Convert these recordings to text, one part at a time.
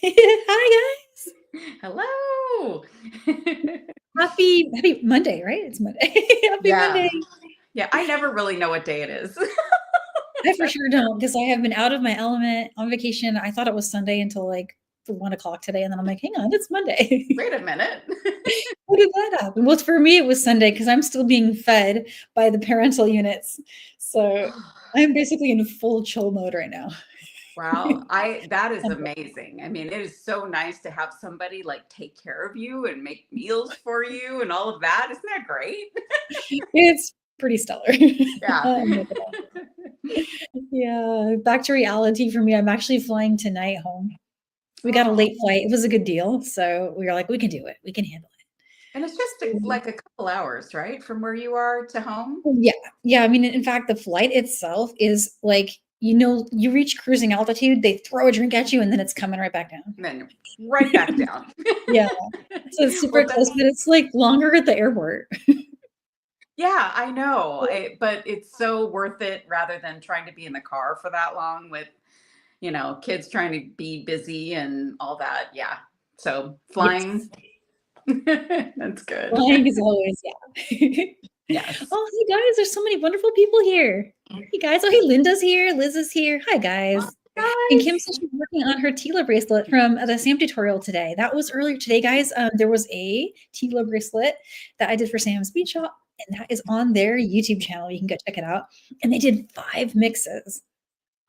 Hi guys. Hello. Happy Monday, right? It's Monday. Happy Yeah. Monday. Yeah, I never really know what day it is. I for sure don't because I have been out of my element on vacation. I thought it was Sunday until like 1 o'clock today, and then I'm like, hang on, it's Monday. Wait a minute. How did that happen? Well, for me, it was Sunday because I'm still being fed by the parental units. So I'm basically in full chill mode right now. Wow, I that is amazing. I mean, it is so nice to have somebody like take care of you and make meals for you and all of that. Isn't that great? It's pretty stellar. Yeah. Yeah, back to reality for me. I'm actually flying tonight home. We got a Oh, late flight. It was a good deal. So we were like, we can do it. We can handle and it's just it. like a couple hours, right? From where you are to home. Yeah. Yeah. I mean, in fact, the flight itself is like, you reach cruising altitude, they throw a drink at you, and then it's coming right back down. And then right back down. Yeah. So it's super Well, close, but it's like longer at the airport. yeah, I know. But it's so worth it rather than trying to be in the car for that long with, kids trying to be busy and all that. Yeah. So Yes. flying, that's good. Flying is always, yeah. Yes. Oh, hey guys, there's so many wonderful people here. Hey guys. Oh, hey, Linda's here. Liz is here. Hi, Oh, guys. And Kim said guys. she's working on her Tila bracelet from the Sam tutorial today. That was earlier today, guys. There was a Tila bracelet that I did for Sam's Bead Shop, and that is on their YouTube channel. You can go check it out. And they did 5 mixes,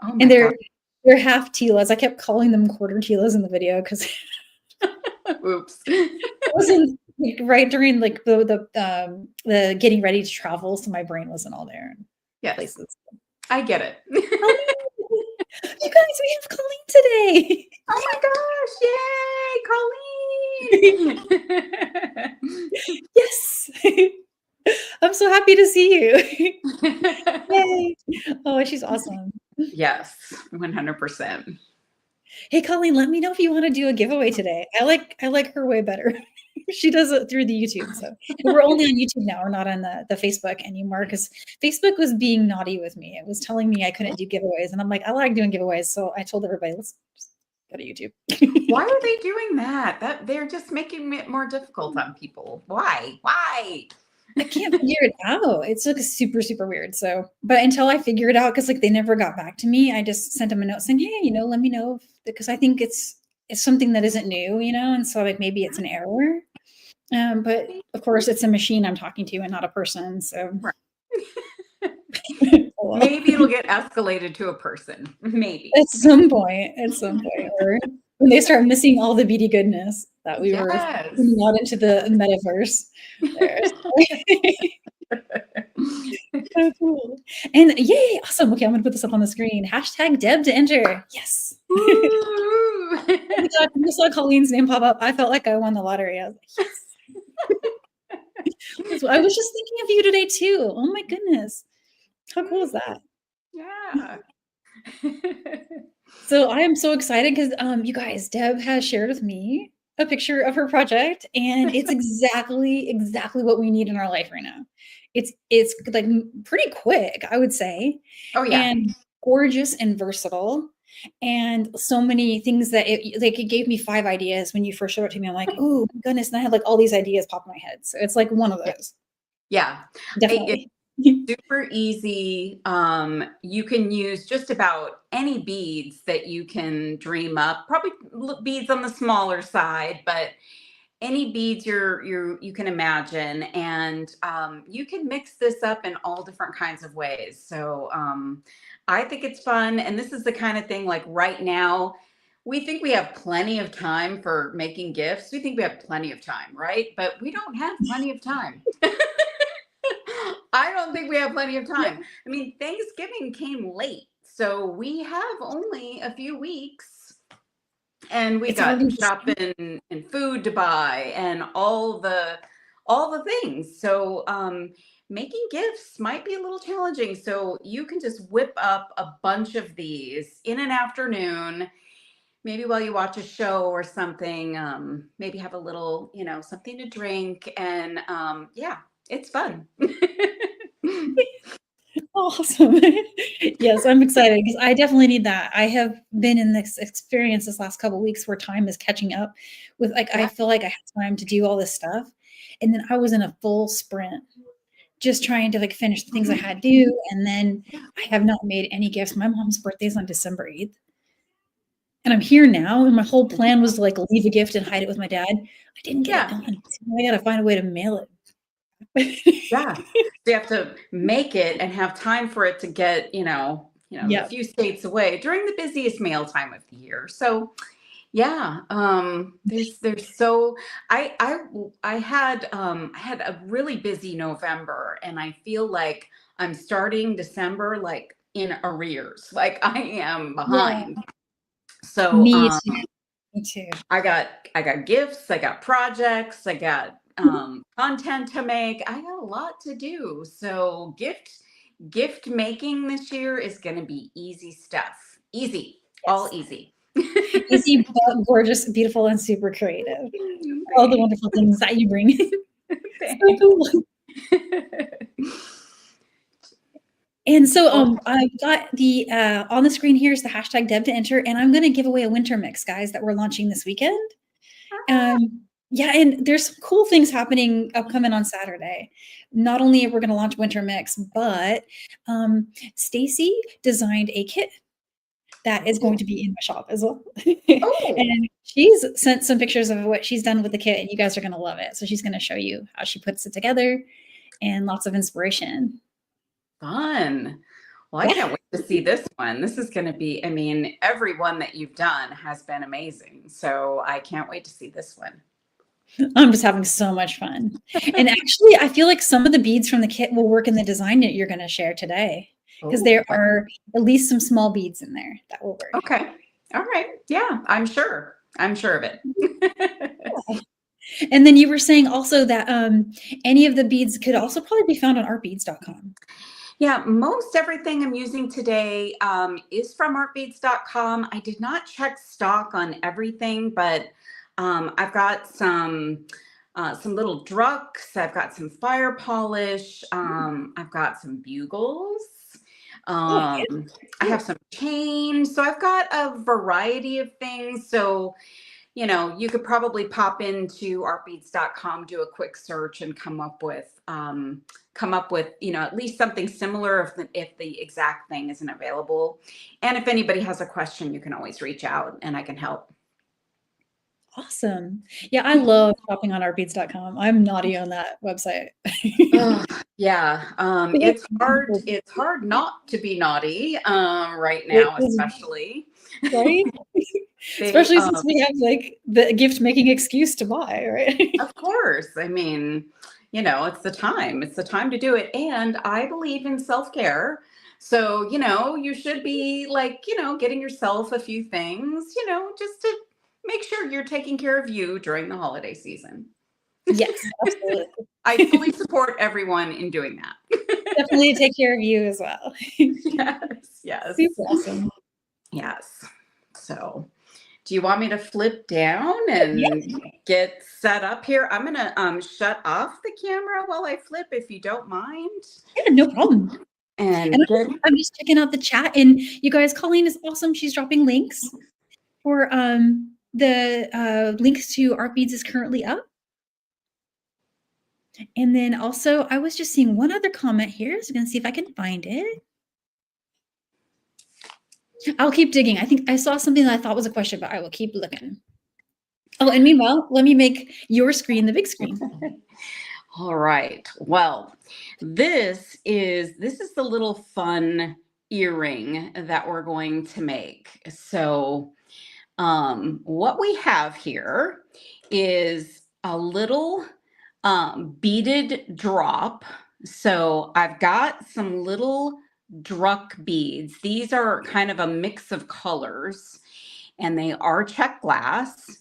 Oh and my God. they're half Tilas. I kept calling them quarter Tilas in the video because Oops. it wasn't like, right during like the getting ready to travel, so my brain wasn't all there in Yes, places. I get it. Colleen, you guys, we have Colleen today. Oh my gosh. Yay, Colleen. Yes. I'm so happy to see you. Yay. Oh, she's awesome. Yes, 100%. Hey, Colleen, let me know if you want to do a giveaway today. I like her way better. She does it through the YouTube. So we're only on YouTube now. We're not on the Facebook anymore because Facebook was being naughty with me. It was telling me I couldn't do giveaways. And I'm like, I like doing giveaways. So I told everybody, let's just go to YouTube. Why are they doing that? That they're just making it more difficult on people. Why? Why? I can't figure it out. It's like super, super weird. So, but until I figure it out, because like they never got back to me, I just sent them a note saying, hey, let me know because I think it's something that isn't new, and so like maybe it's an error. But of course, it's a machine I'm talking to and not a person. So, Right. oh well. Maybe it'll get escalated to a person. Maybe. At some point, or when they start missing all the beauty goodness that we were Yes. putting out into the metaverse, there. So cool. And yay, awesome. Okay, I'm gonna put this up on the screen. Hashtag Deb to enter. Yes. Woo! Oh my God, when I saw Colleen's name pop up, I felt like I won the lottery. I was like, yes. I was just thinking of you today too. Oh my goodness. How cool is that? Yeah. So I am so excited because you guys, Deb has shared with me a picture of her project, and it's exactly what we need in our life right now. It's like pretty quick, I would say, Oh yeah. and gorgeous and versatile, and so many things that it gave me 5 ideas when you first showed it to me. I'm like, oh my goodness, and I had like all these ideas pop in my head. So it's like one of Yeah. those, Yeah. It's definitely. super easy. You can use just about any beads that you can dream up. Probably beads on the smaller side, but any beads you can imagine, and you can mix this up in all different kinds of ways. So I think it's fun, and this is the kind of thing like right now. We think we have plenty of time for making gifts. We think we have plenty of time, right? But we don't have plenty of time. I don't think we have plenty of time. I mean, Thanksgiving came late, so we have only a few weeks, and we It's got already shopping and food to buy and all the things. So making gifts might be a little challenging. So you can just whip up a bunch of these in an afternoon, maybe while you watch a show or something. Maybe have a little, something to drink, and yeah, it's fun. Awesome. Yes, I'm excited because I definitely need that. I have been in this experience this last couple weeks where time is catching up with like I Yeah. feel like I had time to do all this stuff. And then I was in a full sprint just trying to like finish the things I had to do. And then I have not made any gifts. My mom's birthday is on December 8th. And I'm here now. And my whole plan was to like leave a gift and hide it with my dad. I didn't get it Yeah. done. So I gotta find a way to mail Yeah. it. So you have to make it and have time for it to get, a Yeah. few states away during the busiest mail time of the year. So yeah, there's so I had a really busy November, and I feel like I'm starting December like in arrears. Like I am Yeah. behind. So Me too. Me too. I got gifts, I got projects, I got content to make. I got a lot to do. So gift making this year is going to be easy stuff. Easy, all Yes. easy. Easy, but gorgeous, beautiful, and super creative. All the Thanks. wonderful things that you bring. So Thanks. cool. And so, I've got the on the screen here is the hashtag Deb to enter, and I'm going to give away a winter mix, guys, that we're launching this weekend. Yeah, and there's some cool things happening upcoming on Saturday. Not only are we going to launch winter mix, but Stacy designed a kit that is going to be in my shop as well. Oh, And she's sent some pictures of what she's done with the kit, and you guys are going to love it. So she's going to show you how she puts it together and lots of inspiration. fun. Well, I Yeah, can't wait to see this one. This is going to be, I mean, every one that you've done has been amazing. So I can't wait to see this one. I'm just having so much fun. And actually, I feel like some of the beads from the kit will work in the design that you're going to share today because Oh, there are at least some small beads in there that will work. okay. All right. Yeah, I'm sure. I'm sure of it. And then you were saying also that any of the beads could also probably be found on artbeads.com. Yeah, most everything I'm using today is from artbeads.com. I did not check stock on everything, but I've got some little drucks. I've got some fire polish. I've got some bugles. Oh, I have some chains. So I've got a variety of things. So you could probably pop into artbeads.com, do a quick search, and come up with at least something similar if the exact thing isn't available. And if anybody has a question, you can always reach out and I can help. awesome. Yeah, I love shopping on artbeads.com. I'm naughty on that website. Ugh, yeah, They have it's some hard. wonderful It's hard not to be naughty right it now, is, especially. right? They, Especially since we have like the gift making excuse to buy, right? of course. I mean, it's the time. It's the time to do it. And I believe in self-care. So, you should be like, getting yourself a few things, just to make sure you're taking care of you during the holiday season. Yes, absolutely. I fully support everyone in doing that. Definitely take care of you as well. Yes, yes, Super awesome. yes. So, do you want me to flip down Yeah, and get set up here? I'm gonna shut off the camera while I flip, if you don't mind. yeah, no problem. And And get I'm just checking out the chat, and you guys, Colleen is awesome. She's dropping links for the links to Art Beads is currently up. And then also, I was just seeing one other comment here. So I'm gonna see if I can find it. I'll keep digging. I think I saw something that I thought was a question, but I will keep looking. Oh, and meanwhile, let me make your screen the big screen. all right. Well, this is the little fun earring that we're going to make. So, what we have here is a little beaded drop. So I've got some little druck beads. These are kind of a mix of colors, and they are check glass.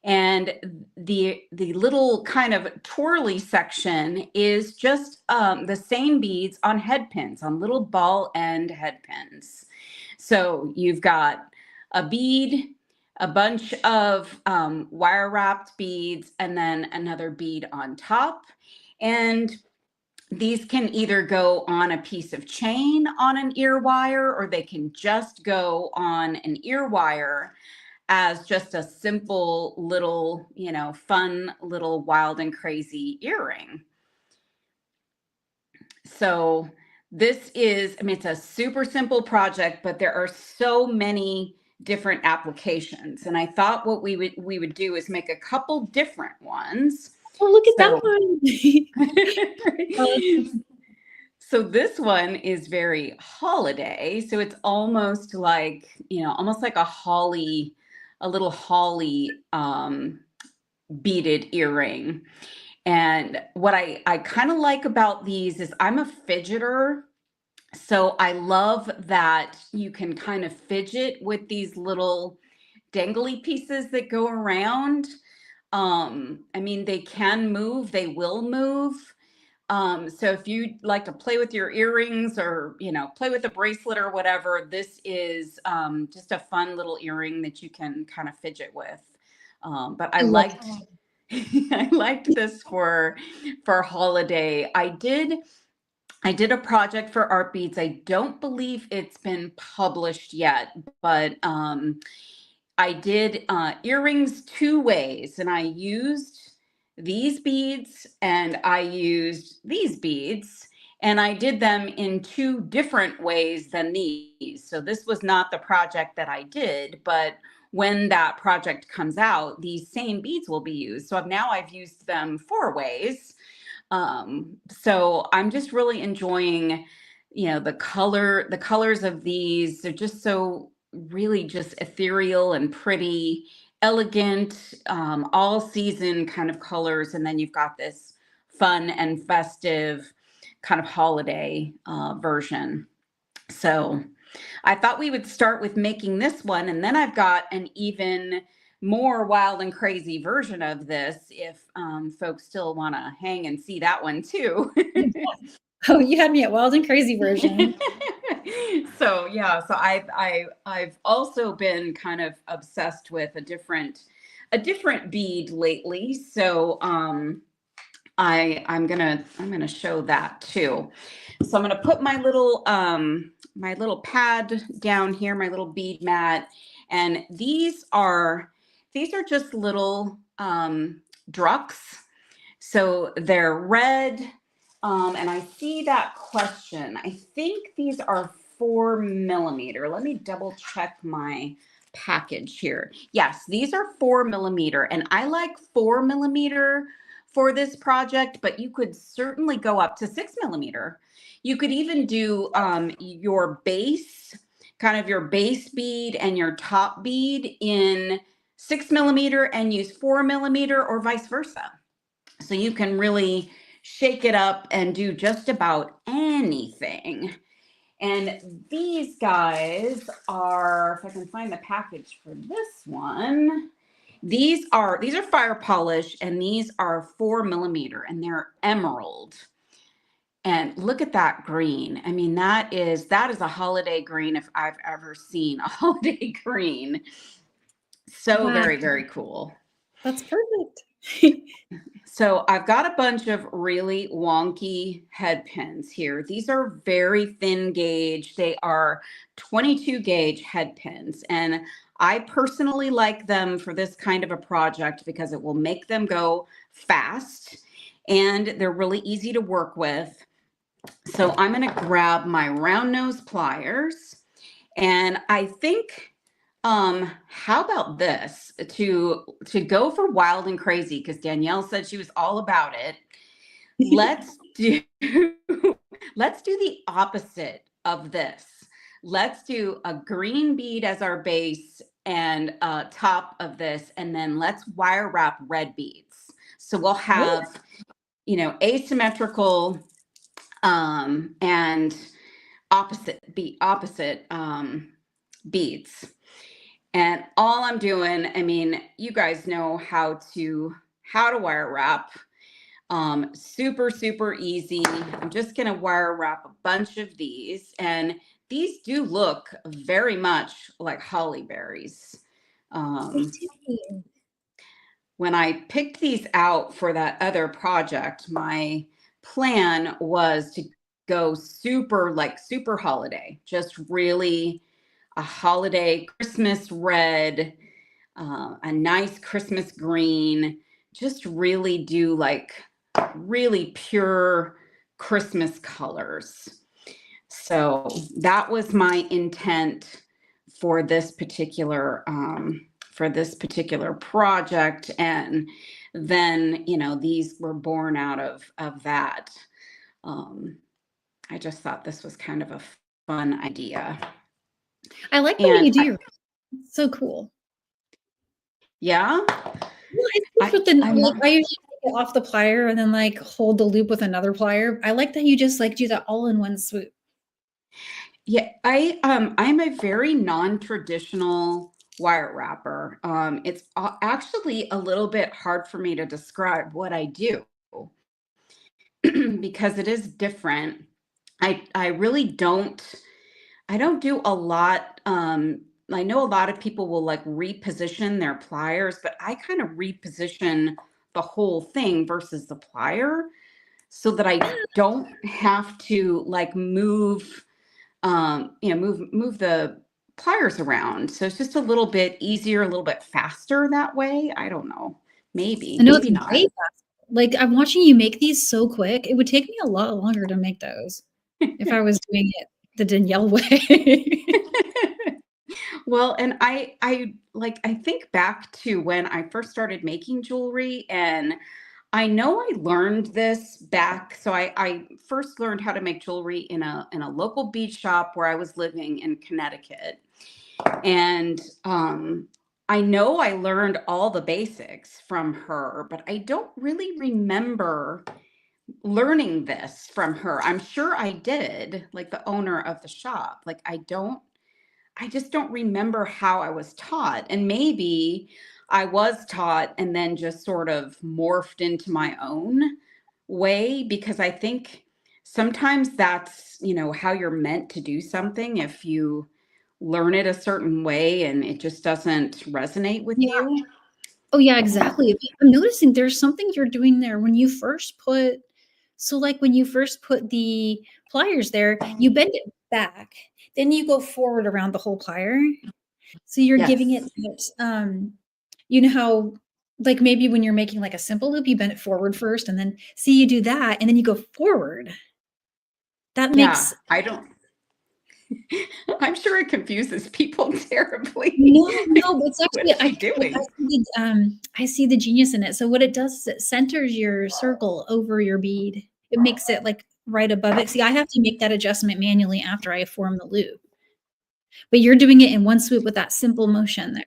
And the little kind of twirly section is just the same beads on head pins, on little ball end head pins. So you've got a bead, a bunch of wire wrapped beads, and then another bead on top. And these can either go on a piece of chain on an ear wire, or they can just go on an ear wire as just a simple little, you know, fun little wild and crazy earring. So this is, I mean, it's a super simple project, but there are so many different applications. And I thought what we would do is make a couple different ones. Oh, look at So, that one. so this one is very holiday. So it's almost like, you know, almost like a little holly beaded earring. And what I kind of like about these is I'm a fidgeter. So I love that you can kind of fidget with these little dangly pieces that go around. I mean, they can move, they will move. So if you like to play with your earrings, or, you know, play with a bracelet or whatever, this is just a fun little earring that you can kind of fidget with. But I liked I liked this for holiday. I did a project for Art Beads. I don't believe it's been published yet, but I did earrings 2 ways, and I used these beads and I used these beads, and I did them in 2 different ways than these. So this was not the project that I did, but when that project comes out, these same beads will be used. So now I've used them 4 ways. So I'm just really enjoying, you know, the colors of these. They're just so really just ethereal and pretty, elegant, all season kind of colors. And then you've got this fun and festive kind of holiday version. So I thought we would start with making this one, and then I've got an even more wild and crazy version of this if folks still want to hang and see that one too. Oh, you had me at wild and crazy version. So yeah, so I've also been kind of obsessed with a different bead lately. So I'm gonna show that too. So I'm gonna put my little pad down here, my little bead mat, and these are just little drucks. So they're red, and I see that question. I think these are 4mm. Let me double check my package here. Yes, these are 4mm, and I like 4mm for this project, but you could certainly go up to 6mm. You could even do your base, kind of your base bead and your top bead in 6mm and use 4mm, or vice versa. So you can really shake it up and do just about anything. And these guys are, if I can find the package for this one, these are fire polish, and these are 4mm, and they're emerald. And look at that green. I mean, that is a holiday green if I've ever seen a holiday green. So Wow. very, very cool. That's perfect. So I've got a bunch of really wonky head pins here. These are very thin gauge. They are 22 gauge head pins. And I personally like them for this kind of a project because it will make them go fast and they're really easy to work with. So I'm going to grab my round nose pliers, and I think, how about this to go for wild and crazy, because Danielle said she was all about it. Let's do the opposite of this. Let's do a green bead as our base and top of this, and then let's wire wrap red beads. So we'll have, you know, asymmetrical and opposite beads. And all I'm doing, I mean, you guys know how to wire wrap. Super, super easy. I'm just going to wire wrap a bunch of these, and these do look very much like holly berries. When I picked these out for that other project, my plan was to go super holiday, just really a holiday Christmas red, a nice Christmas green, just really do like really pure Christmas colors. So that was my intent for this particular project, and then these were born out of that. I just thought this was kind of a fun idea. I like the way And you do. It's so cool. yeah, Well, it's with the I'm like, not. I usually take it off the plier and then like hold the loop with another plier. I like that you just like do that all in one swoop. Yeah, I'm a very non-traditional wire wrapper. It's actually a little bit hard for me to describe what I do because it is different. I really don't do a lot. I know a lot of people will like reposition their pliers, but I kind of reposition the whole thing versus the plier so that I don't have to like move move the pliers around. So it's just a little bit easier, a little bit faster that way. I don't know. I know Maybe it's not. way fast. Like I'm watching you make these so quick. It would take me a lot longer to make those if I was doing it the Danielle way. Well, and I think back to when I first started making jewelry, and I know I learned this back. So I first learned how to make jewelry in a local bead shop where I was living in Connecticut. And I know I learned all the basics from her, but I don't really remember learning this from her. I'm sure I did, like the owner of the shop. Like I just don't remember how I was taught. And maybe I was taught and then just sort of morphed into my own way, because I think sometimes that's, how you're meant to do something if you learn it a certain way and it just doesn't resonate with Yeah. you. Oh yeah, exactly. I'm noticing there's something you're doing there when you first put, so like when you first put the pliers there, you bend it back, then you go forward around the whole plier. So you're giving it Yes. that, you know how like maybe when you're making like a simple loop, you bend it forward first and then see you do that and then you go forward. That Yeah. makes I don't, I'm sure it confuses people terribly. no, it's What actually is she doing? I see the genius in it. So what it does is it centers your circle over your bead. It makes it like right above it. See, I have to make that adjustment manually after I form the loop. But you're doing it in one swoop with that simple motion there.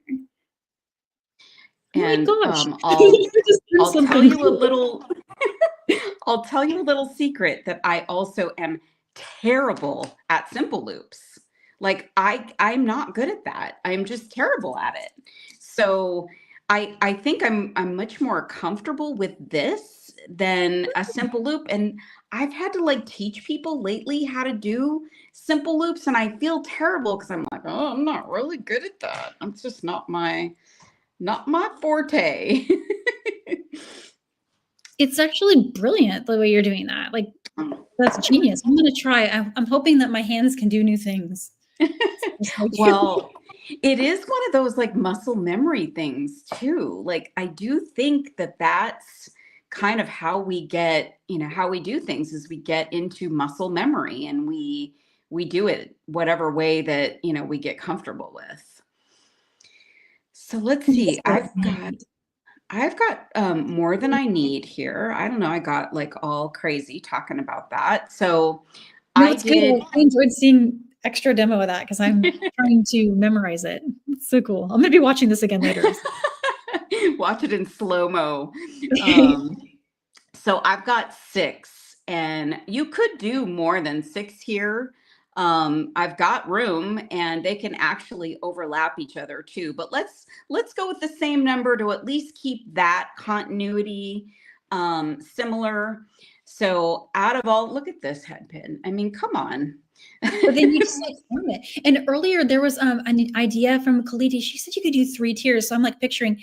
Oh my And gosh. I'll You just learned I'll tell something you a cool. little I'll tell you a little secret that I also am terrible at simple loops. Like I'm not good at that. I'm just terrible at it. So I think I'm much more comfortable with this than a simple loop. And I've had to like teach people lately how to do simple loops, and I feel terrible because I'm like, oh, I'm not really good at that. It's just not my forte. It's actually brilliant the way you're doing that. Like that's genius. I'm gonna try. I'm hoping that my hands can do new things. Just like you. Well, it is one of those like muscle memory things too. Like I do think that that's kind of how we get, how we do things is we get into muscle memory, and we do it whatever way that, we get comfortable with. So let's see. I've got more than I need here. I don't know. I got like all crazy talking about that. So No, I it's good. did. I enjoyed seeing extra demo of that because I'm trying to memorize it. It's so cool. I'm gonna be watching this again later. Watch it in slow-mo. So I've got 6, and you could do more than 6 here. I've got room, and they can actually overlap each other too. But let's go with the same number to at least keep that continuity similar. So out of all, look at this head pin. I mean, come on. But then you just like form it. And earlier there was an idea from Khalidi. She said you could do 3 tiers. So I'm like picturing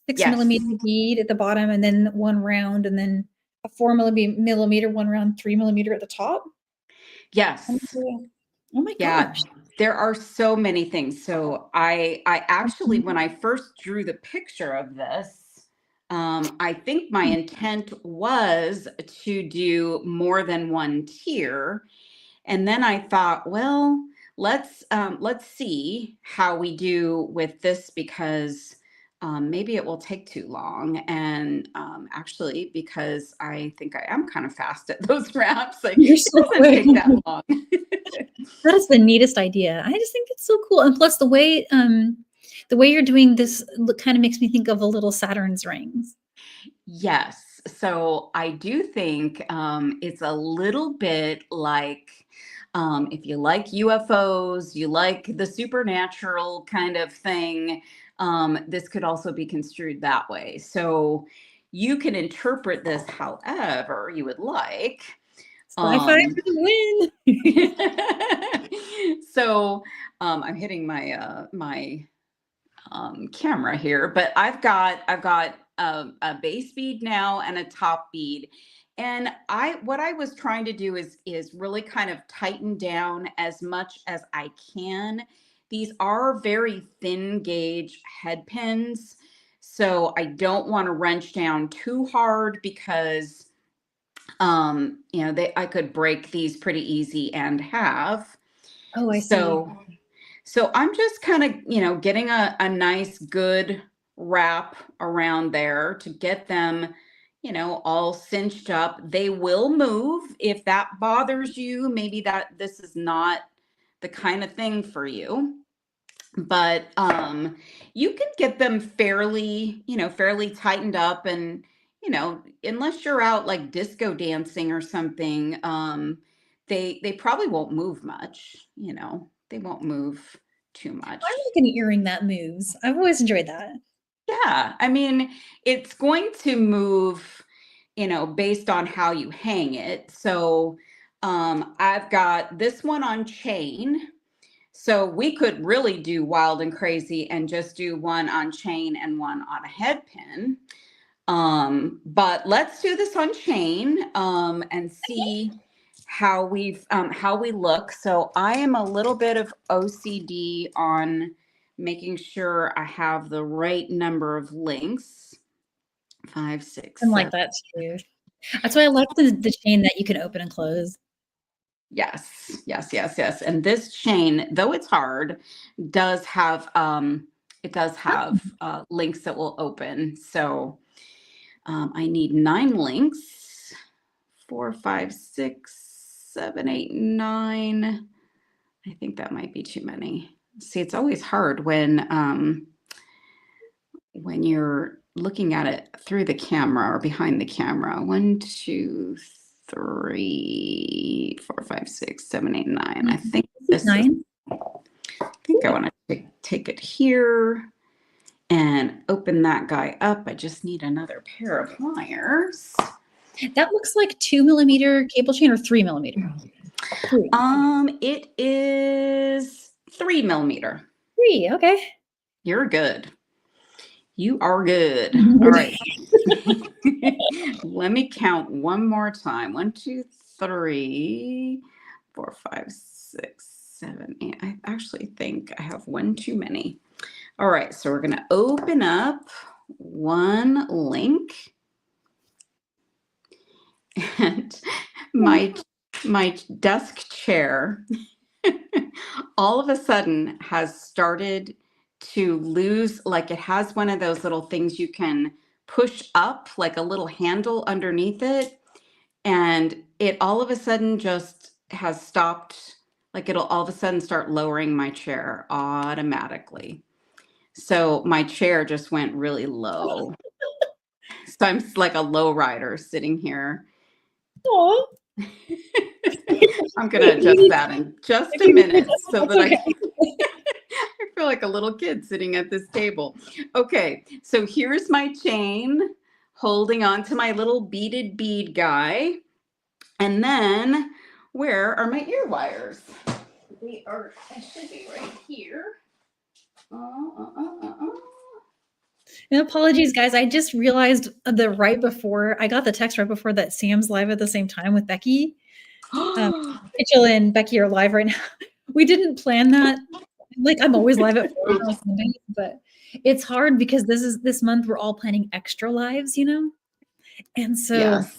6 Yes. millimeter bead at the bottom and then one round and then a 4 millimeter one around 3 millimeter at the top. Yes. Oh my Yeah, gosh. there are so many things. So I actually, when I first drew the picture of this, I think my intent was to do more than one tier. And then I thought, well, let's see how we do with this, because maybe it will take too long. And actually, because I think I am kind of fast at those wraps, like You're it so doesn't quick. take that long. That is the neatest idea. I just think it's so cool. And plus the way you're doing this kind of makes me think of a little Saturn's rings. Yes. So I do think it's a little bit like, if you like UFOs, you like the supernatural kind of thing, this could also be construed that way. So you can interpret this however you would like. Sci-fi Um, for the win. so I'm hitting my camera here, but I've got a base bead now and a top bead. And what I was trying to do is really kind of tighten down as much as I can. These are very thin gauge head pins, so I don't want to wrench down too hard, because I could break these pretty easy and have. Oh, I see. So I'm just kind of, getting a nice, good wrap around there to get them, all cinched up. They will move if that bothers you. Maybe that this is not the kind of thing for you. But you can get them fairly tightened up, and unless you're out like disco dancing or something, they probably won't move much. They won't move too I much. like an earring that moves. I've always enjoyed that. Yeah, I mean, it's going to move, based on how you hang it. So I've got this one on chain. So we could really do wild and crazy and just do one on chain and one on a head pin. But let's do this on chain, and see how we look. So I am a little bit of OCD on making sure I have the right number of links. 5, 6, I'm like 7. that too. That's why I like the chain that you can open and close. Yes, yes, yes, yes. And this chain, though it's hard, does have links that will open. So I need 9 links. 4, 5, 6, 7, 8, 9. I think that might be too many. See, it's always hard when you're looking at it through the camera or behind the camera. 1, 2, 3, 4, 5, 6, 7, 8, 9. I think this is. 9. I think I want to take it here and open that guy up. I just need another pair of pliers. That looks like 2 millimeter cable chain or 3 millimeter. 3. It is 3 millimeter. 3. Okay. You're good. You are good. All right. Let me count one more time. 1, 2, 3, 4, 5, 6, 7, 8. I actually think I have one too many. All right. So we're going to open up one link, and my desk chair all of a sudden has started to lose, like it has one of those little things you can push up, like a little handle underneath it, and it all of a sudden just has stopped. Like it'll all of a sudden start lowering my chair automatically. So my chair just went really low. So I'm like a low rider sitting here. Aw. I'm going to adjust that in just a minute so that I feel like a little kid sitting at this table. Okay, so here's my chain holding on to my little beaded bead guy. And then where are my ear wires? They should be right here. And apologies, guys. I just realized I got the text right before that Sam's live at the same time with Becky. Rachel and Becky are live right now. We didn't plan that. Like I'm always live at 4 on Sundays, but it's hard because this month we're all planning extra lives, And so Yes.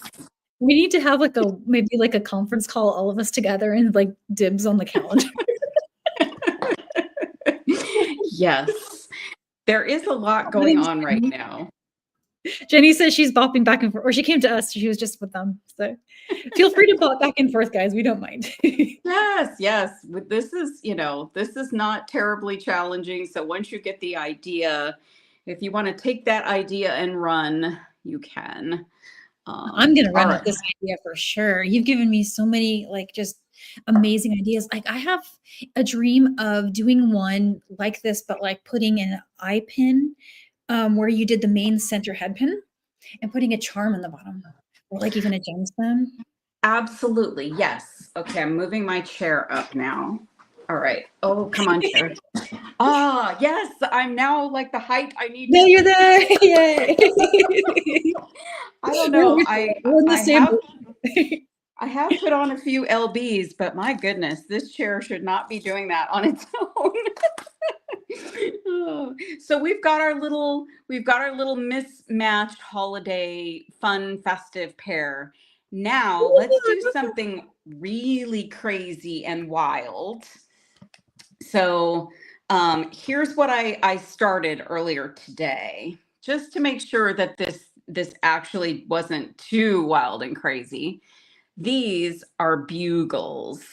we need to have maybe a conference call, all of us together and like dibs on the calendar. Yes. There is a lot going on right now. Jenny says she's bopping back and forth, or she came to us. She was just with them. So feel free to bop back and forth, guys. We don't mind. Yes, yes. This is not terribly challenging. So once you get the idea, if you want to take that idea and run, you can. I'm going to run all with right. this idea for sure. You've given me so many just amazing ideas. Like I have a dream of doing one like this, but like putting an eye pin where you did the main center head pin and putting a charm on the bottom or like even a gemstone. Absolutely. Yes. Okay. I'm moving my chair up now. All right. Oh, come on, chair. Yes. I'm now like the height I need. No, you're there. Yay. I don't know. We're in the same. I have put on a few LBs, but my goodness, this chair should not be doing that on its own. So we've got our little mismatched holiday fun festive pair. Now let's do something really crazy and wild. So here's what I started earlier today, just to make sure that this actually wasn't too wild and crazy. These are bugles.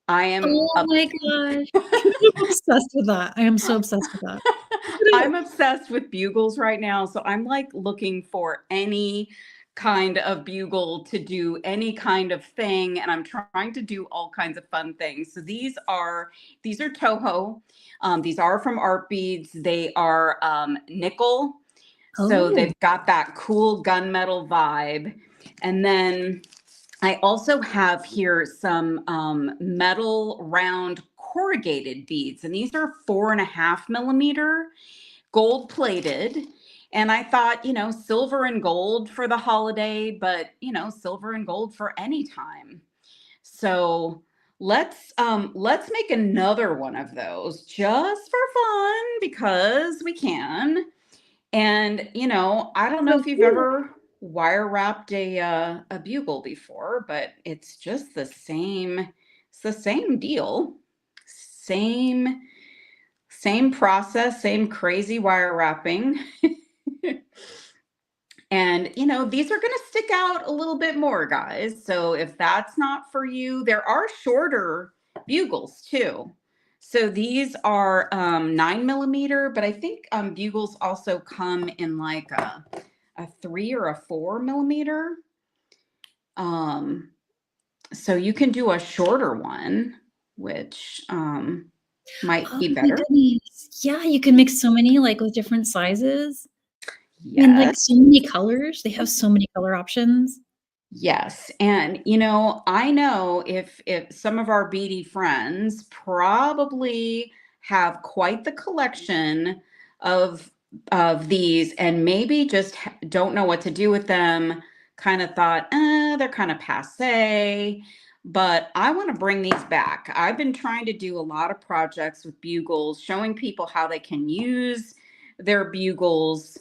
I am my gosh. I'm obsessed with that. I am so obsessed with that. I'm obsessed with bugles right now. So I'm like looking for any kind of bugle to do any kind of thing. And I'm trying to do all kinds of fun things. So these are Toho. These are from Art Beads. They are nickel. So they've got that cool gunmetal vibe. And then I also have here some metal round corrugated beads, and these are 4.5 millimeter, gold plated. And I thought, silver and gold for the holiday, but silver and gold for any time. So let's make another one of those just for fun because we can. And I don't know if you've ever wire wrapped a bugle before, but it's just the same. It's the same deal. Same process, same crazy wire wrapping. And these are going to stick out a little bit more, guys. So if that's not for you, there are shorter bugles too. So these are 9 millimeter, but I think bugles also come in like a 3 or a 4 millimeter. So you can do a shorter one, which might be better. Yeah, you can mix so many with different sizes. Yes. And so many colors. They have so many color options. Yes. And I know if some of our beady friends probably have quite the collection of these and maybe just don't know what to do with them, kind of thought, they're kind of passe. But I want to bring these back. I've been trying to do a lot of projects with bugles, showing people how they can use their bugles.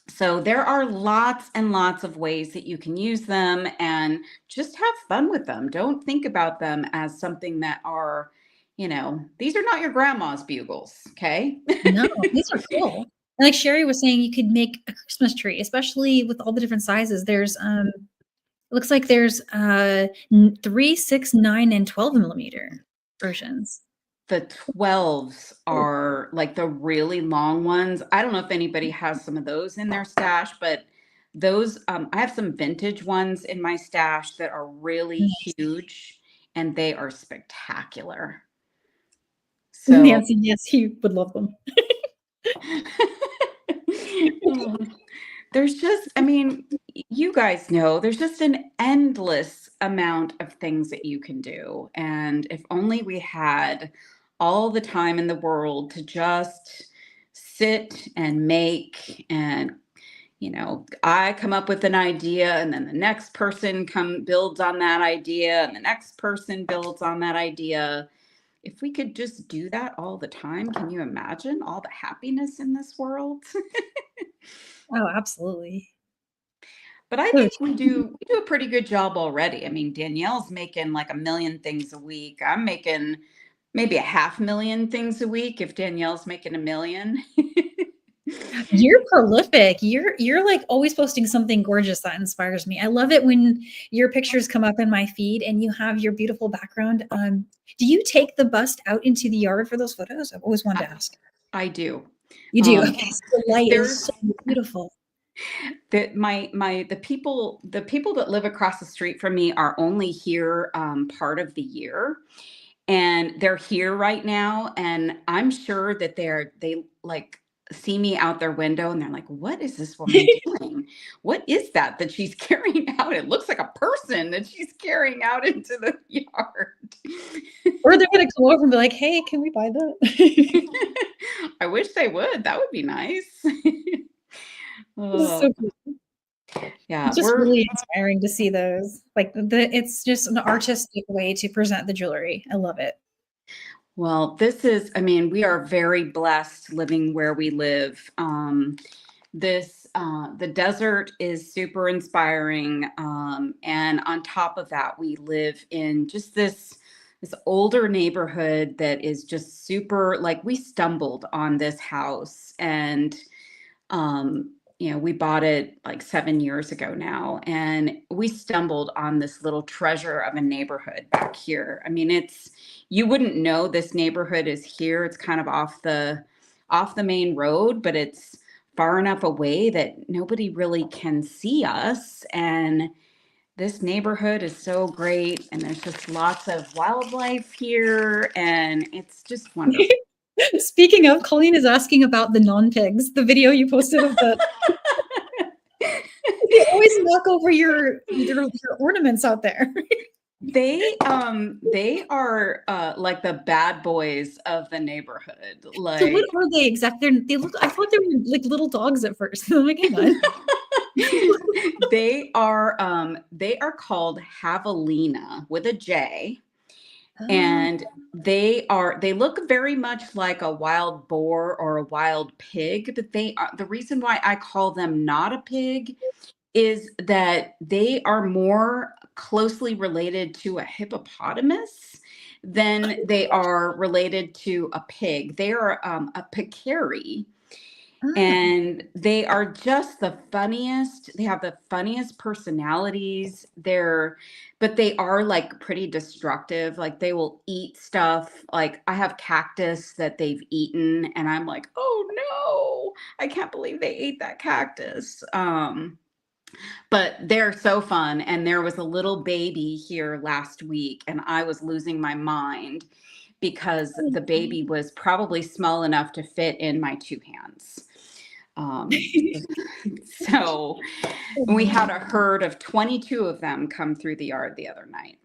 So there are lots and lots of ways that you can use them and just have fun with them. Don't think about them as something that are, these are not your grandma's bugles, okay? No, these are cool. And like Sherry was saying, you could make a Christmas tree, especially with all the different sizes. There's it looks like there's 3, 6, 9, and 12 millimeter versions. The 12s are like the really long ones. I don't know if anybody has some of those in their stash, but those, I have some vintage ones in my stash that are really huge and they are spectacular. So Nancy, yes, he would love them. There's just, you guys know, there's just an endless amount of things that you can do. And if only we had all the time in the world to just sit and make, and I come up with an idea, and then the next person builds on that idea, and the next person builds on that idea. If we could just do that all the time, can you imagine all the happiness in this world? Oh, absolutely. But I So think we do a pretty good job already. I mean, Danielle's making like 1 million things a week. I'm making maybe 500,000 things a week if Danielle's making 1 million. you're prolific. You're like always posting something gorgeous that inspires me. I love it when your pictures come up in my feed and you have your beautiful background. Do you take the bust out into the yard for those photos? I've always wanted I, to ask. I do. You do. Um, Okay, so the light is so there's beautiful. that the people that live across the street from me are only here part of the year, and they're here right now, and I'm sure that they like see me out their window, and they're like, what is this woman doing? What is that she's carrying out? It looks like a person that she's carrying out into the yard. Or they're gonna come over and be like, "Hey, can we buy that?" I wish they would. That would be nice. This is Oh, so cool. yeah, It's just really inspiring to see those. Like it's just an artistic way to present the jewelry. I love it. well, I mean, we are very blessed living where we live. The desert is super inspiring. And on top of that, we live in just this older neighborhood that is just super, like, we stumbled on this house, and we bought it like 7 years ago now, and we stumbled on this little treasure of a neighborhood back here. I mean, you wouldn't know this neighborhood is here. It's kind of off the main road, but it's far enough away that nobody really can see us. And this neighborhood is so great, and there's just lots of wildlife here, and it's just wonderful. Speaking of, Colleen is asking about the non-pigs, the video you posted of the they always knock over your ornaments out there. They are like the bad boys of the neighborhood. So what Like are they exactly? They look. I thought they were like little dogs at first. I'm like, hang on. they are called javelina with a J, and they look very much like a wild boar or a wild pig, but the reason why I call them not a pig is that they are more closely related to a hippopotamus than they are related to a pig. They are a peccary, and they are just the funniest. They have the funniest personalities. But they are like pretty destructive. Like they will eat stuff. Like I have cactus that they've eaten, and I'm like, oh no, I can't believe they ate that cactus. But they're so fun. And there was a little baby here last week, and I was losing my mind because the baby was probably small enough to fit in my two hands. Um, so we had a herd of 22 of them come through the yard the other night.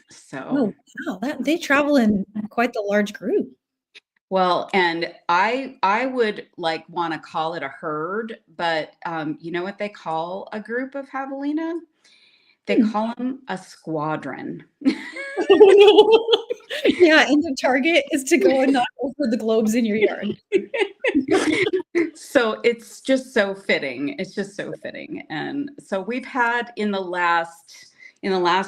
So, Oh wow, they travel in quite the large group. well, and I would like want to call it a herd, but you know what they call a group of javelina? They call them a squadron. Oh, no. Yeah, and the target is to go and knock over the globes in your yard. So it's just so fitting. It's just so fitting. And so we've had in the last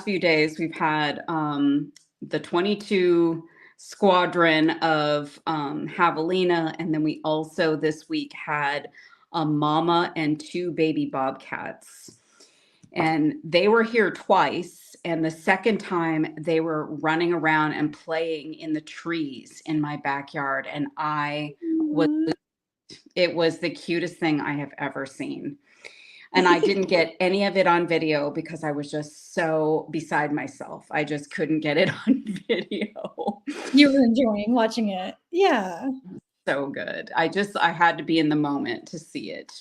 few days, we've had the 22 squadron of javelina, and then we also this week had a mama and 2 baby bobcats. And they were here twice. And the second time they were running around and playing in the trees in my backyard. And it was the cutest thing I have ever seen. And I didn't get any of it on video because I was just so beside myself. I just couldn't get it on video. You were enjoying watching it. Yeah. So good. I had to be in the moment to see it.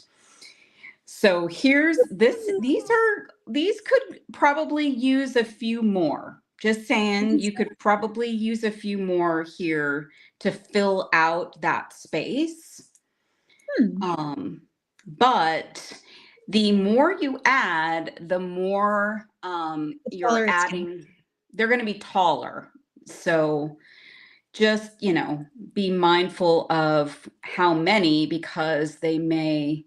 So here's this. These could probably use a few more. Just saying, you could probably use a few more here to fill out that space. Hmm. But the more you add, the more The you're taller it's gonna adding, they're going to be taller. So just, be mindful of how many, because they may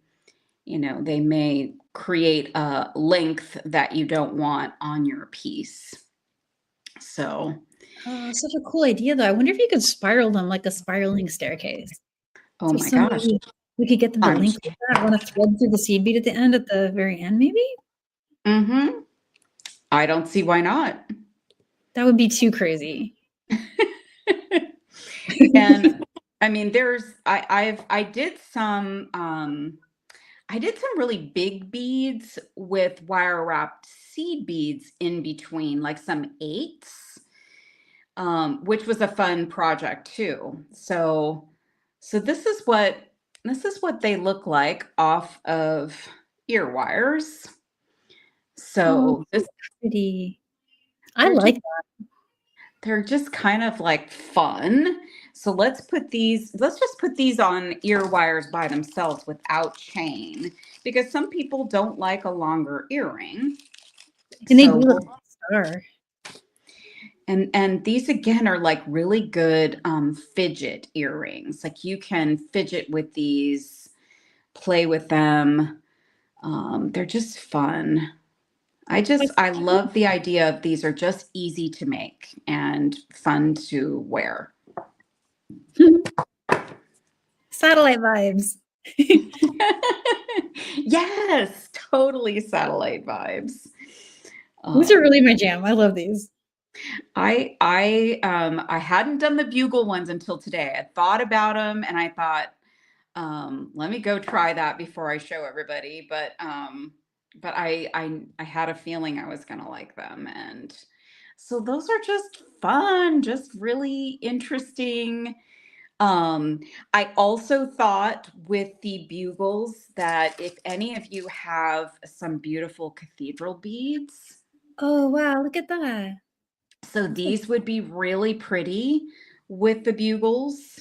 create a length that you don't want on your piece. So, oh, such a cool idea, though. I wonder if you could spiral them like a spiraling staircase. oh my So gosh, maybe we could get them to I'm, link like that, run a thread through the seed bead at the end, at the very end, maybe? mm-hmm. I don't see why not. That would be too crazy. And I mean, I did some really big beads with wire wrapped seed beads in between, like some eights, which was a fun project too. So this is what they look like off of ear wires. Oh, So so pretty. I they're just like that. they're just kind of like fun. So let's just put these on ear wires by themselves without chain, because some people don't like a longer earring. And they do So look like a star. and these again are like really good fidget earrings. Like you can fidget with these, play with them. They're just fun. I love the idea of these are just easy to make and fun to wear. Satellite vibes. Yes, totally satellite vibes. These are Um, really my jam. I love these. I hadn't done the bugle ones until today. I thought about them and I thought, let me go try that before I show everybody. But I had a feeling I was gonna like them, and so those are just fun, just really interesting. Um, I also thought with the bugles that if any of you have some beautiful cathedral beads, Oh, wow, look at that. so That's like these would be really pretty with the bugles.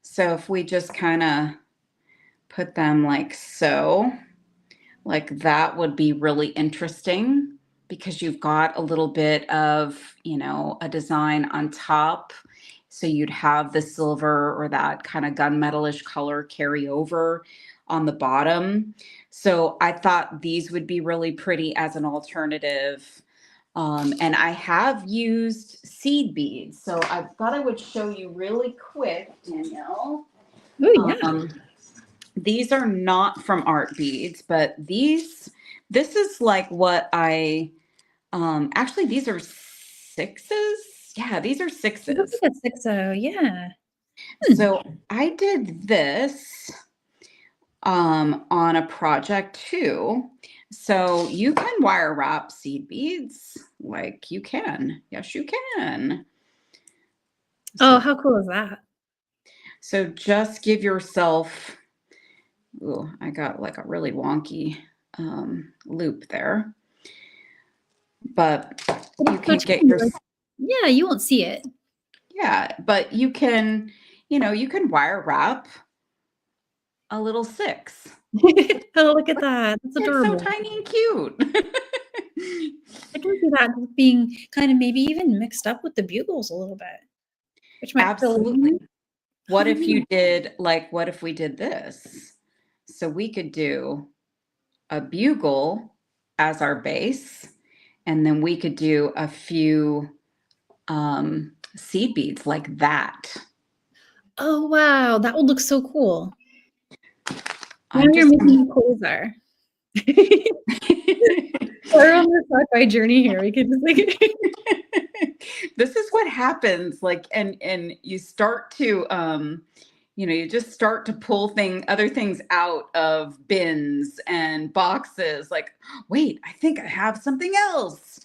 So if we just kind of put them like so, like that would be really interesting, because you've got a little bit of, a design on top. So you'd have the silver or that kind of gunmetalish color carry over on the bottom. So I thought these would be really pretty as an alternative. And I have used seed beads. So I thought I would show you really quick, Danielle. oh, yeah. Um, these are not from Art Beads, but this is like what actually these are sixes. Yeah, these are It looks sixes. like a 6-0, yeah. Hmm. So I did this on a project too. So you can wire wrap seed beads, like you can. Yes, you can. Oh, So how cool is that? so just give yourself, ooh, I got like a really wonky loop there. But But you it's so can get tiny, your, like yeah, you won't see it. yeah, but you can wire wrap a little six. Oh, look at that. That's It's so adorable. tiny and cute. I can see that just being kind of maybe even mixed up with the bugles a little bit, which might fill it Absolutely. in. What Oh, if yeah. you did, like, what if we did this? So we could do a bugle as our base, and then we could do a few seed beads like that. Oh, wow, that would look so cool. Now I'm you're just making me quasar. We're on the sci-fi journey here. We could just like this is what happens, like, and you start to you just start to pull other things out of bins and boxes, like, wait, I think I have something else,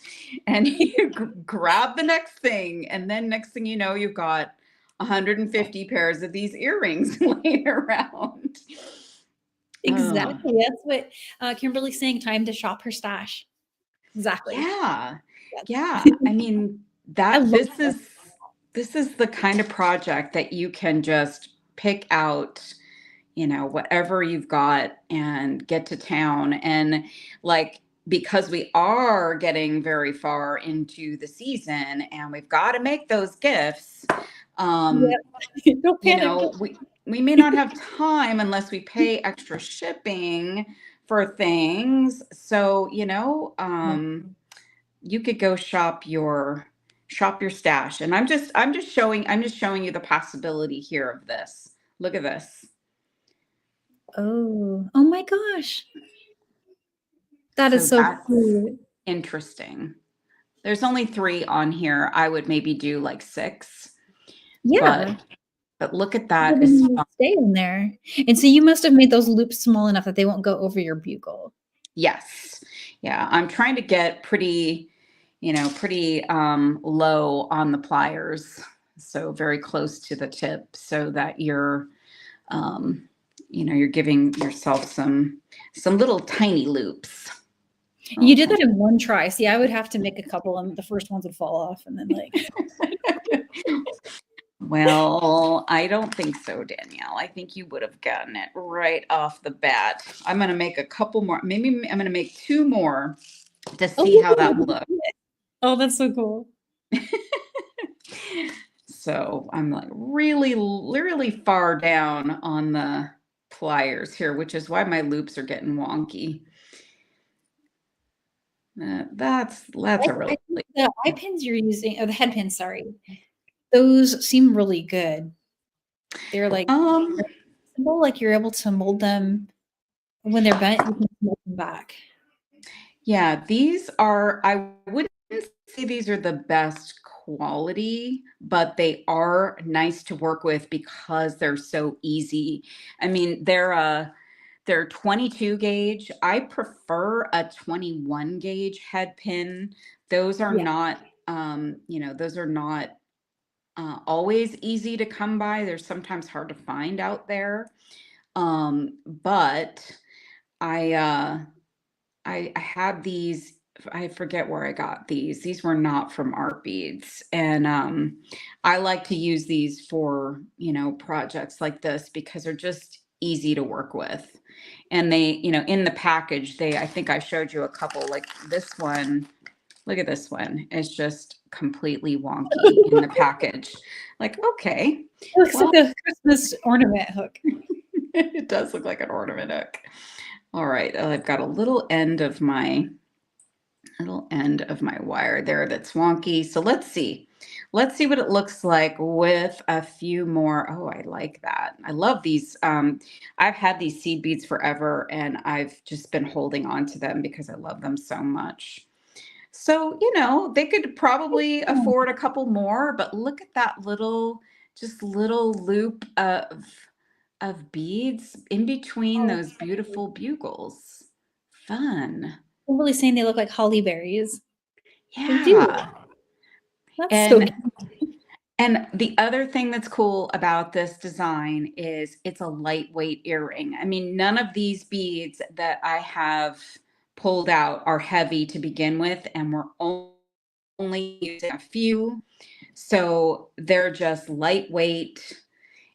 and you grab the next thing, and then next thing you know, you've got 150 pairs of these earrings laying around. Oh, exactly. That's what Kimberly's saying. Time to shop her stash. Exactly. yeah. Yes. Yeah. I mean, I that love that. this is the kind of project that you can just pick out, whatever you've got and get to town. And like, because we are getting very far into the season and we've got to make those gifts, Yeah. Don't panic. we may not have time unless we pay extra shipping for things. So, you could go shop your stash. And I'm just showing you the possibility here of this. Look at this. Oh my gosh. That So is so that's cute. interesting. There's only 3 on here. I would maybe do like 6. Yeah. But look at Well, that. then Is you fun. stay in there. And so you must have made those loops small enough that they won't go over your bugle. Yes. Yeah. I'm trying to get pretty low on the pliers. So very close to the tip so that you're giving yourself some little tiny loops. You did that in one try. See, I would have to make a couple and the first ones would fall off and then like Well, I don't think so, Danielle. I think you would have gotten it right off the bat. I'm going to make a couple more. Maybe I'm going to make 2 more to see how that looks. Oh, that's so cool. So I'm like really far down on the pliers here, which is why my loops are getting wonky. That's a really the eye pins you're using, or the head pins, sorry. Those seem really good. They're like like you're able to mold them when they're bent, you can mold them back. Yeah, these are, I wouldn't say these are the best quality, but they are nice to work with because they're so easy. I mean, they're 22 gauge. I prefer a 21 gauge head pin. Those are not, those are not always easy to come by. They're sometimes hard to find out there. But I had these, I forget where I got these. These were not from Art Beads. And I like to use these for, projects like this because they're just easy to work with. And they, in the package, I think I showed you a couple, like this one. Look at this one. It's just completely wonky in the package. Like, okay. It looks like a Christmas ornament hook. It does look like an ornament hook. All right, I've got a little end of my wire there that's wonky. So let's see what it looks like with a few more. Oh, I like that. I love these. I've had these seed beads forever and I've just been holding on to them because I love them so much. So, they could probably afford a couple more, but look at that little loop of beads in between those beautiful bugles. Fun. I'm really saying they look like holly berries. Yeah. They do. That's so cute. And the other thing that's cool about this design is it's a lightweight earring. I mean, none of these beads that I have pulled out are heavy to begin with, and we're only using a few. So they're just lightweight.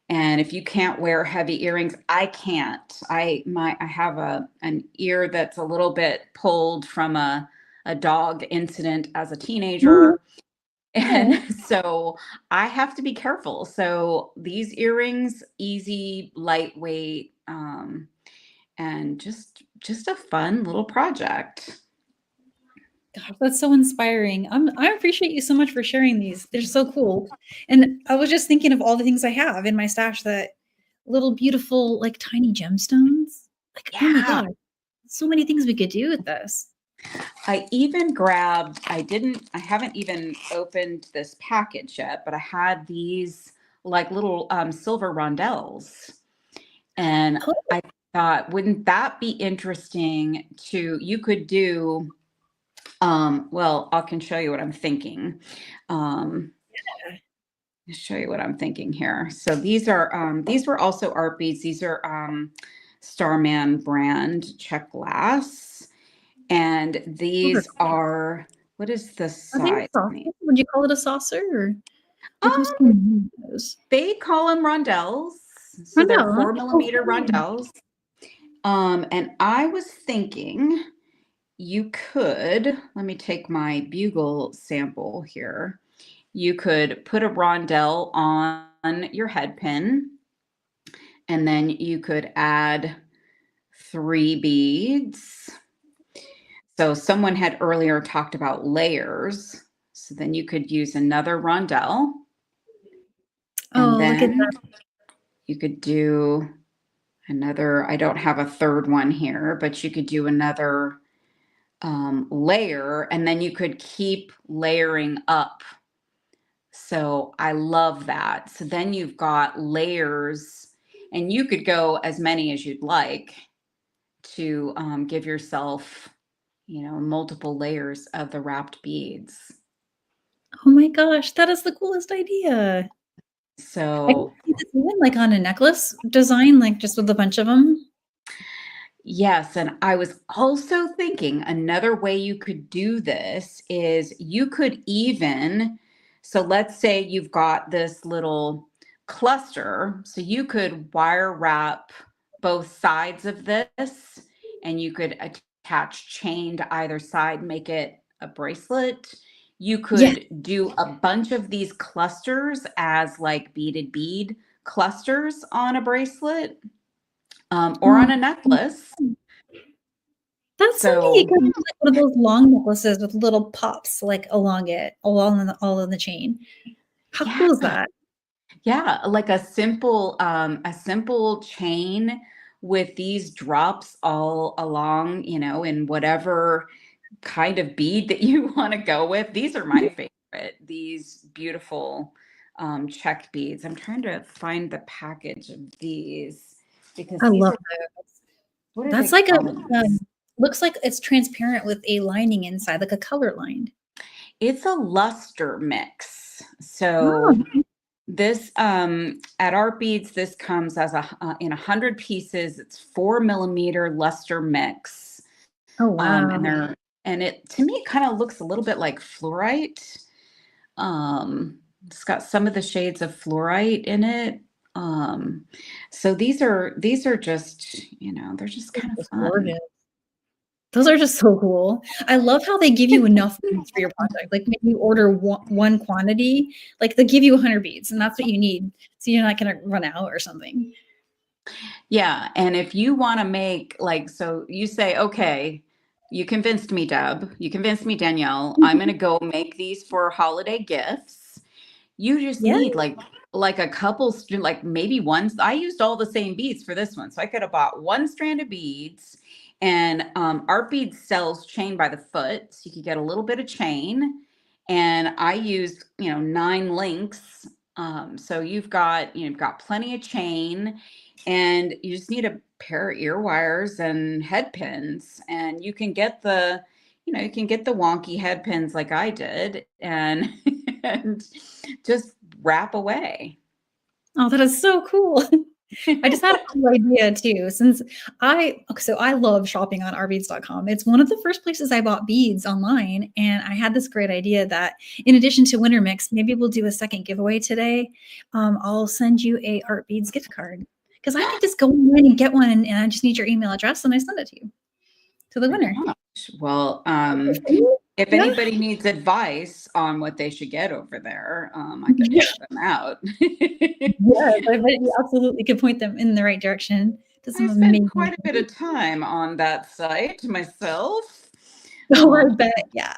And if you can't wear heavy earrings, I can't. I have an ear that's a little bit pulled from a dog incident as a teenager. And so I have to be careful. So these earrings, easy, lightweight, and just a fun little project. Gosh, that's so inspiring. I appreciate you so much for sharing these. They're so cool. And I was just thinking of all the things I have in my stash, that little beautiful, like tiny gemstones. Like, oh my God, so many things we could do with this. I even grabbed, I haven't even opened this package yet, but I had these like little silver rondelles. And I thought, wouldn't that be interesting you could do, well, I can show you what I'm thinking. Show you what I'm thinking here. So these were also Art Beads. These are Starman brand check glass. And these are, what is the size? Would you call it a saucer? Or like who's calling those? They call them rondelles. So they're Oh, 4 millimeter fun. rondelles. And I was thinking you could, let me take my bugle sample here. You could put a rondelle on your head pin, and then you could add 3 beads. So someone had earlier talked about layers. So then you could use another rondelle, and Oh, look at then that. you could do another, I don't have a third one here, but you could do another layer, and then you could keep layering up. So I love that. So then you've got layers, and you could go as many as you'd like to give yourself, multiple layers of the wrapped beads. Oh my gosh, that is the coolest idea. I can So see this even, like, on a necklace design, like, just with a bunch of them. yes, and I was also thinking another way you could do this is you could even, so let's say you've got this little cluster, so you could wire wrap both sides of this, and you could attach chain to either side, make it a bracelet. You Yeah. could do a bunch of these clusters as like beaded bead clusters on a bracelet, or Oh, on a necklace. that's something you So could do, like one of those long necklaces with little pops, like, along it, all in the chain. How yeah, cool is that? yeah, like a simple chain with these drops all along, in whatever kind of bead that you want to go with. These are my favorite. These beautiful check beads. I'm trying to find the package of these because I these love are, those. what are they That's like a, calling these? looks like it's transparent with a lining inside, like a color line. It's a luster mix. Oh, So this at Art Beads, this comes as in 100 pieces. It's 4 millimeter luster mix, oh, and wow. they're and it to me it kind of looks a little bit like fluorite. It's got some of the shades of fluorite in it. Um, so these are just they're just kind of It's fun. gorgeous. Those are just so cool. I love how they give you enough beads for your project. Like, when you order one quantity, like, they give you 100 beads, and that's what you need, so you're not gonna run out or something. Yeah, and if you want to make like, so you say, okay, you convinced me, Deb. You convinced me, Danielle. I'm gonna go make these for holiday gifts. You just Yeah. need like a couple, like maybe one. I used all the same beads for this one, so I could have bought one strand of beads. And Art Beads sells chain by the foot, so you could get a little bit of chain. And I used 9 links. So you've got plenty of chain, and you just need a pair of ear wires and head pins, and you can get the wonky head pins like I did, and and just wrap away. Oh, that is so cool. I just had a cool idea too, since I love shopping on rbeads.com. It's one of the first places I bought beads online, and I had this great idea that in addition to Winter Mix, maybe we'll do a second giveaway today. I'll send you a Art Beads gift card because I could just go online and get one, and I just need your email address, and I send it to you, to the My winner. gosh. Well, if Yeah. anybody needs advice on what they should get over there, I could Yeah. help them out. Yes, I bet you absolutely could point them in the right direction to I some spent amazing quite a bit of time on that site myself. Oh, Um, I bet, yeah.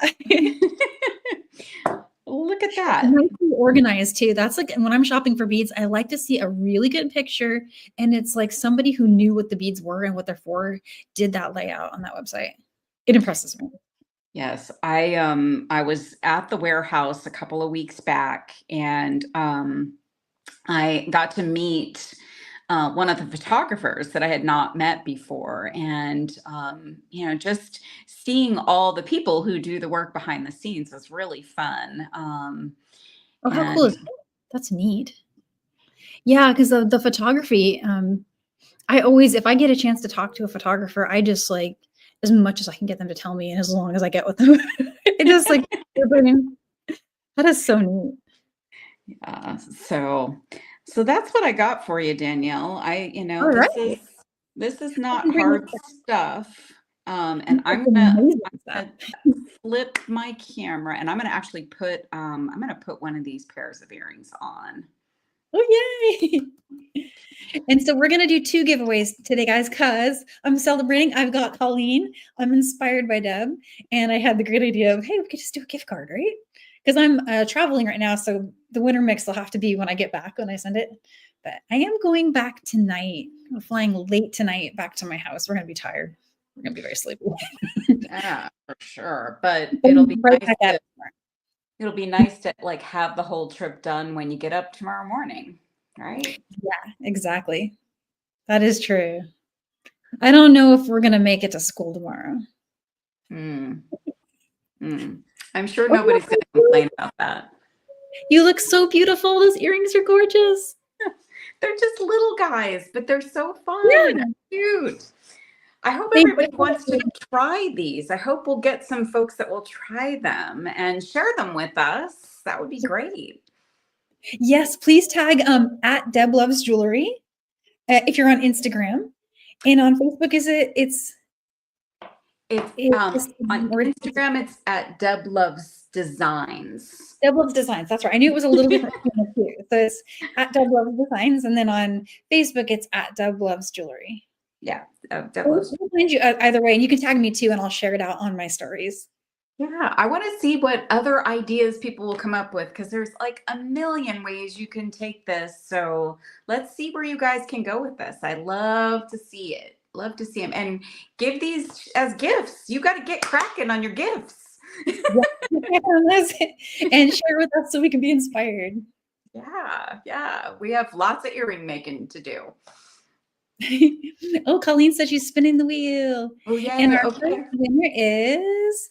look at It's that. nicely organized too. That's like when I'm shopping for beads, I like to see a really good picture, and it's like somebody who knew what the beads were and what they're for did that layout on that website. It impresses me. Yes, I was at the warehouse a couple of weeks back, and I got to meet one of the photographers that I had not met before, and just seeing all the people who do the work behind the scenes was really fun. Oh, how cool And is that? That's neat. Yeah, 'cause the photography, I always if I get a chance to talk to a photographer, I just, like, as much as I can get them to tell me and as long as I get with them. It just, like, that is so neat. so So that's what I got for you, Danielle. All right. This is I not can bring hard this stuff. And That's amazing stuff. gonna flip my camera and I'm gonna actually put I'm gonna put one of these pairs of earrings on. Oh, yay. And so we're going to do 2 giveaways today, guys, because I'm celebrating. I've got Colleen. I'm inspired by Deb. And I had the great idea of, hey, we could just do a gift card, right? Because I'm traveling right now. So the winter mix will have to be when I get back, when I send it. But I am going back tonight. I'm flying late tonight back to my house. We're going to be tired. We're going to be very sleepy. Yeah, for sure. But Right back at it. it'll be nice to like have the whole trip done when you get up tomorrow morning, right? Yeah, exactly. That is true. I don't know if we're going to make it to school tomorrow. Mm. Mm. I'm sure Oh, nobody's going to complain about that. you look so beautiful. Those earrings are gorgeous. They're just little guys, but they're so fun. Yeah. Cute. I hope Thank everybody wants to you. try these. I hope we'll get some folks that will try them and share them with us. That would be great. Yes, please tag at Deb Loves Jewelry if you're on Instagram. And on Facebook, It's on Instagram, it's at Deb Loves Designs. Deb Loves Designs. That's right. I knew it was a little different too. So it's at Deb Loves Designs, and then on Facebook, it's at Deb Loves Jewelry. Yeah, Deb We'll Loves. find you either way, and you can tag me too, and I'll share it out on my stories. Yeah, I want to see what other ideas people will come up with because there's like a million ways you can take this. So let's see where you guys can go with this. I love to see it. Love to see them and give these as gifts. You got to get cracking on your gifts. And share with us so we can be inspired. Yeah. We have lots of earring making to do. Oh, Colleen said she's spinning the wheel. Oh, yeah. And our Okay. first winner is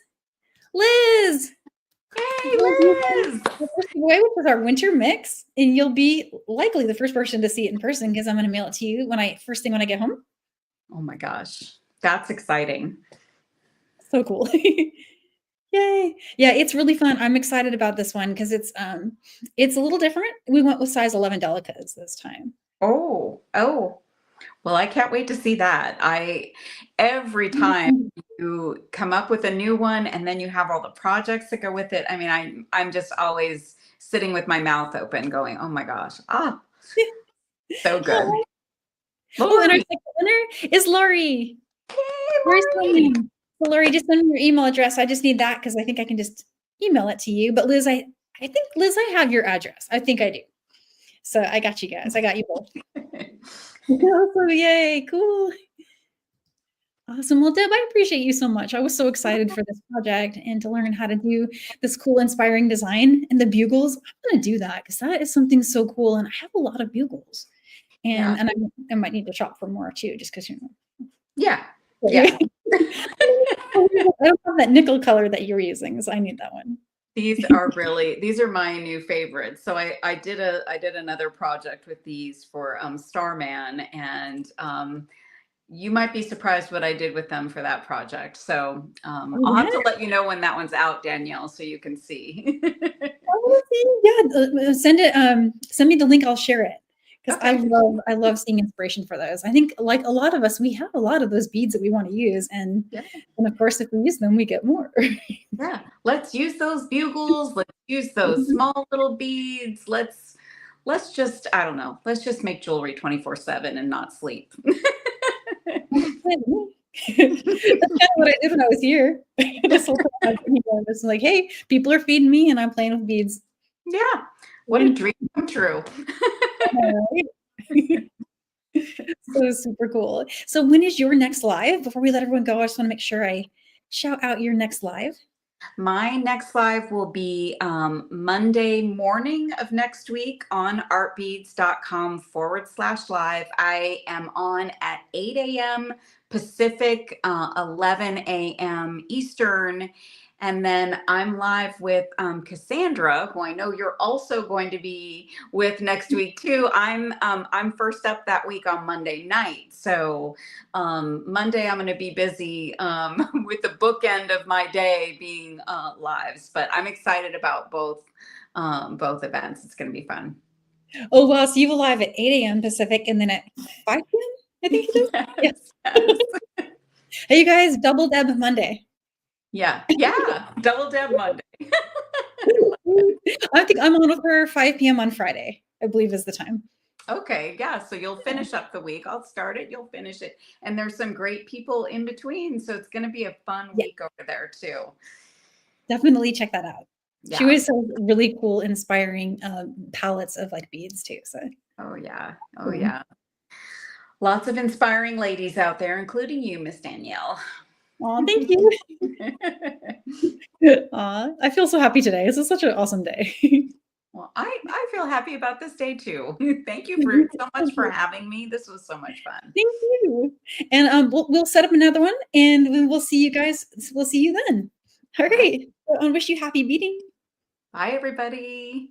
Liz. Hey, Liz. The first giveaway, which is our winter mix, and you'll be likely the first person to see it in person because I'm going to mail it to you first thing when I get home. Oh my gosh, that's exciting. So cool. Yay. Yeah, it's really fun. I'm excited about this one because it's a little different. We went with size 11 delicates this time. Oh. Well, I can't wait to see that. Every time you come up with a new one and then you have all the projects that go with it. I mean, I'm just always sitting with my mouth open going, oh my gosh. So good. Oh, and our second winner is Lori. Hey, Lori. So Lori, just send me your email address. I just need that because I think I can just email it to you. But Liz, I think Liz, I have your address. I think I do. So I got you guys. I got you both. So yay, cool. Awesome. Well, Deb, I appreciate you so much. I was so excited for this project and to learn how to do this cool, inspiring design and the bugles. I'm going to do that because that is something so cool. And I have a lot of bugles. And I might need to shop for more too, just because, Yeah. I don't have that nickel color that you're using, so I need that one. These are my new favorites. So I did another project with these for Starman, and you might be surprised what I did with them for that project. So I'll have to let you know when that one's out, Danielle, so you can see. Yeah, send me the link. I'll share it because I love seeing inspiration for those. I think like a lot of us, we have a lot of those beads that we want to use, and of course, if we use them, we get more. Yeah, let's use those bugles. Let's use those small little beads. Let's just, I don't know. Let's just make jewelry 24/7 and not sleep. That's kind of what I did when I was here. This whole time I was like, hey, people are feeding me and I'm playing with beads. Yeah. What a dream come true. So super cool. So when is your next live? Before we let everyone go, I just want to make sure I shout out your next live. My next live will be Monday morning of next week on artbeads.com/live. I am on at 8 a.m. Pacific, 11 a.m. Eastern. And then I'm live with Cassandra, who I know you're also going to be with next week too. I'm first up that week on Monday night. So Monday I'm going to be busy with the bookend of my day being lives. But I'm excited about both events. It's going to be fun. Oh, wow, so you have a live at 8 a.m. Pacific and then at 5 p.m., I think it is? Yeah. Yes, yes. Hey, you guys, double Deb Monday. Yeah, yeah, Double Deb Monday. I think I'm on with her 5 p.m. on Friday, I believe is the time. Okay, yeah, so you'll finish up the week. I'll start it, you'll finish it, and there's some great people in between, so it's gonna be a fun Yeah, week over there too. definitely check that out. She Yeah. always has really cool, inspiring, palettes of, like, beads too, so Oh, yeah. Oh, cool. yeah. Lots of inspiring ladies out there, including you, Miss Danielle. Aw, thank you. Aw, I feel so happy today. This is such an awesome day. Well, I feel happy about this day too. Thank you for so much Thank for you. having me. This was so much fun. Thank you. And, we'll set up another one, and then we'll see you guys we'll see you then. All right. Alright. I wish you happy beading. Bye, everybody.